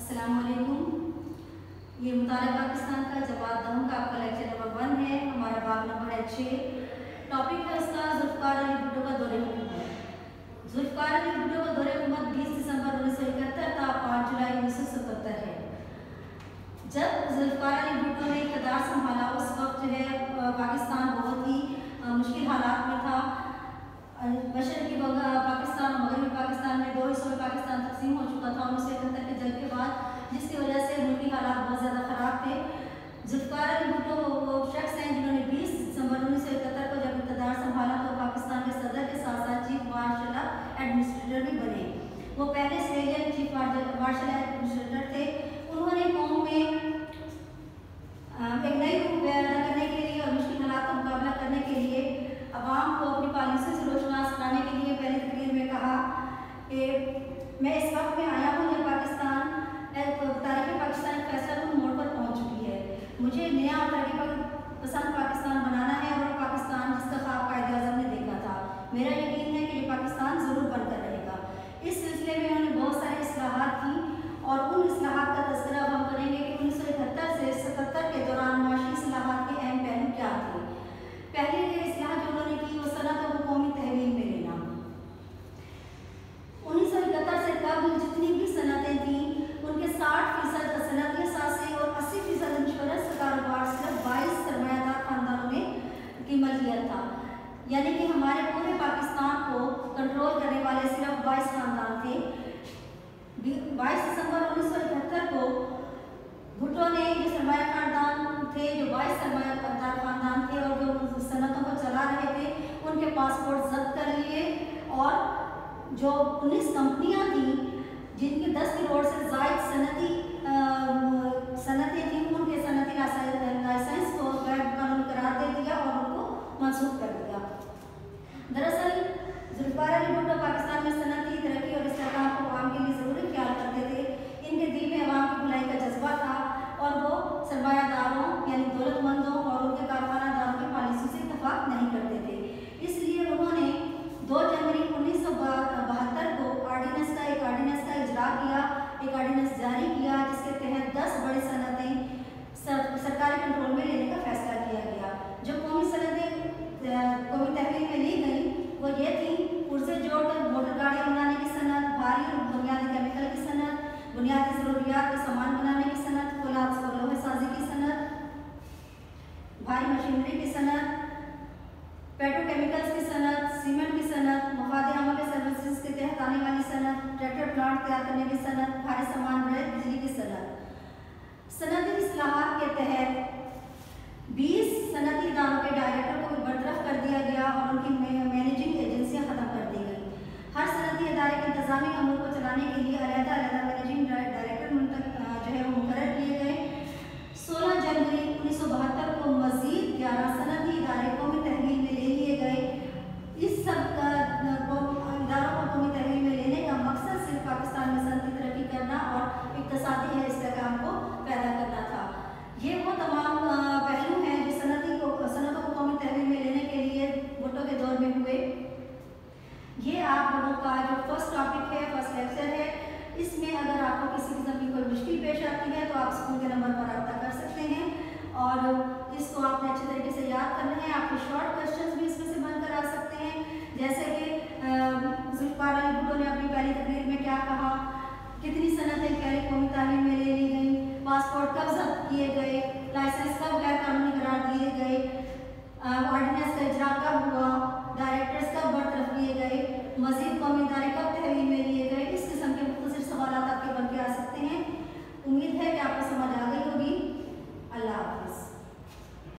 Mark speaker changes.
Speaker 1: अस्सलाम वालेकुम। ये मुताला पाकिस्तान का जवाब दहम का आपका लेक्चर नंबर 1 है। हमारा बाब नंबर है 6। टॉपिक है उसका जुल्फ़िकार अली भुट्टो का दौरे हुकूमत। जुल्फ़िकार अली भुट्टो का दौरे हुकूमत 20 दिसंबर 1971 था 5 जुलाई 1977 है। जब जुल्फ़िकार अली भुट्टो ने इक़्तिदार संभाला उस वक्त जो है पाकिस्तान बहुत ही मुश्किल हालात में था। मशरक़ी पाकिस्तान और मगरबी पाकिस्तान में 2 हिस्सों में पाकिस्तान तकसीम हो चुका था 1971 की जंग के बाद, जिसकी वजह से मुल्की हालात बहुत ज़्यादा ख़राब थे। जुल्फ़िकार अली भुट्टो वो शख्स हैं जिन्होंने 20 दिसंबर 1971 को जब इक़्तिदार संभाला तो पाकिस्तान के सदर के साथ साथ चीफ मार्शल एडमिनिस्ट्रेटर भी बने। वो पहले सिविलियन चीफ मार्शल एडमिनिस्ट्रेटर थे। उन्होंने कौम में एक नई रूप पैदा करने के लिए और मुश्किल हालात का मुकाबला करने के लिए अवाम को अपनी पॉलिसी से रोशनास कराने के लिए पहली तकरीर में कहा कि मैं इस वक्त में आया हूँ जब पाकिस्तान तारीख़ पाकिस्तान एक फैसलाकुन मोड़ पर पहुँच चुकी है। मुझे नया और तरक्की पसंद पाकिस्तान बनाना है और पाकिस्तान जिसका ख्वाब कायद-ए-आज़म ने देखा था। मेरा यकीन है कि ये पाकिस्तान ज़रूर बनकर रहेगा। इस सिलसिले में उन्होंने बहुत सारी इस्लाहात की और उन इस्लाहात का तज़किरा हम करेंगे कि 1971 से 77 के दौरान माशी इस्लाहात के अहम पहलू क्या थे। पहली इस्लाह जो उन्होंने की वो सनत और कौमी तहवील में लेना। 1971 से कबल जितनी भी सनतें थीं उनके 60% सनती असासे और 80% इंश्योरेंस का कारोबार सिर्फ 22 सरमायादार खानदानों में की मलकियत था। यानी कि हमारे पूरे पाकिस्तान को कंट्रोल करने वाले सिर्फ 22 खानदान थे। 22 दिसंबर 1971 को भुट्टो ने जो सरमाया खानदान थे, जो 22 सरमायादार खानदान थे और जो सनतों को चला रहे थे, उनके पासपोर्ट जब्त कर लिए और जो 19 कंपनियां थीं जिनकी 10 करोड़ से ज़ायद सनतें थीं, उनके सनती लाइसेंस को गैर कानूनी करार दे दिया और उनको मनसूख कर दिया। दरअसल जुल्फ़िकार अली भुट्टो पाकिस्तान में सनती तरक्की और इस्तेहकाम को आवाम के लिए ज़रूरी ख्याल करते थे। इनके दिल में अवाम की भलाई का जज्बा था और वो सरमायादारों यानी दौलतमंदों और उनके कारखानादारों की पॉलिसी से इत्तफाक नहीं करते थे। इसलिए उन्होंने 2 जनवरी 1972 को एक आर्डिनेंस का इजरा किया, एक आर्डिनेंस जारी किया जिसके तहत 10 बड़ी सनतें सरकारी कंट्रोल में लेने का फैसला किया गया। जो कौमी सनतें कौमी तहवील में ली गई वो ये थी: पुरजे जोड़कर मोटर गाड़ियाँ बनाने की सनत, भारी और बुनियादी केमिकल की सनत, बुनियादी ज़रूरियात के सामान बनाने की सनत, फौलाद और लोहे साजी की सनत, भारी मशीनरी की सनत, पेट्रोकेमिकल्स की सनत, सीमेंट की सनत, मफाद अमल सर्विसेज के तहत आने वाली सनत, ट्रैक्टर प्लांट तैयार करने की सनत, भारी सामान बिजली की सनत। सनती इस्लाहात के तहत 20 सनती इदारों के डायरेक्टर को भी बरतरफ कर दिया गया और उनकी मैनेजिंग एजेंसियां ख़त्म कर दी गई। हर सनती इदारे के इंतजामी अमूर को चलाने के लिए अलग-अलग मैनेजिंग डायरेक्टर जो है वो मुकर्रर किए गए। 16 जनवरी 1972 को मज़ीद 11 सनती इदारे कौमी तहवील में ले लिए गए। इस सब इदारों को कौमी तहवील में लेने का मकसद सिर्फ पाकिस्तान में सनती तरक्की करना और इक़्तिसादी इस्तेहकाम को पैदा करना था। ये वो तमाम पहलू हैं जो सनतों को कौमी तहवील में लेने के लिए भुट्टो के दौर में हुए। ये आप लोगों का जो फर्स्ट टॉपिक है, फर्स्ट लेक्चर है। इसमें अगर आपको किसी किस्म की कोई मुश्किल पेश आती है तो आप स्कूल के नंबर पर रब्ता कर सकते हैं और इसको आपने अच्छे तरीके से याद करना है। आपके शॉर्ट क्वेश्चंस भी इसमें से बनकर आ सकते हैं, जैसे कि जुल्फ़िकार अली भुट्टो ने अपनी पहली तकरीर में क्या कहा, कितनी सनतें पहले कौमी तालीम में ले ली गई, पासपोर्ट कब जब्त किए गए,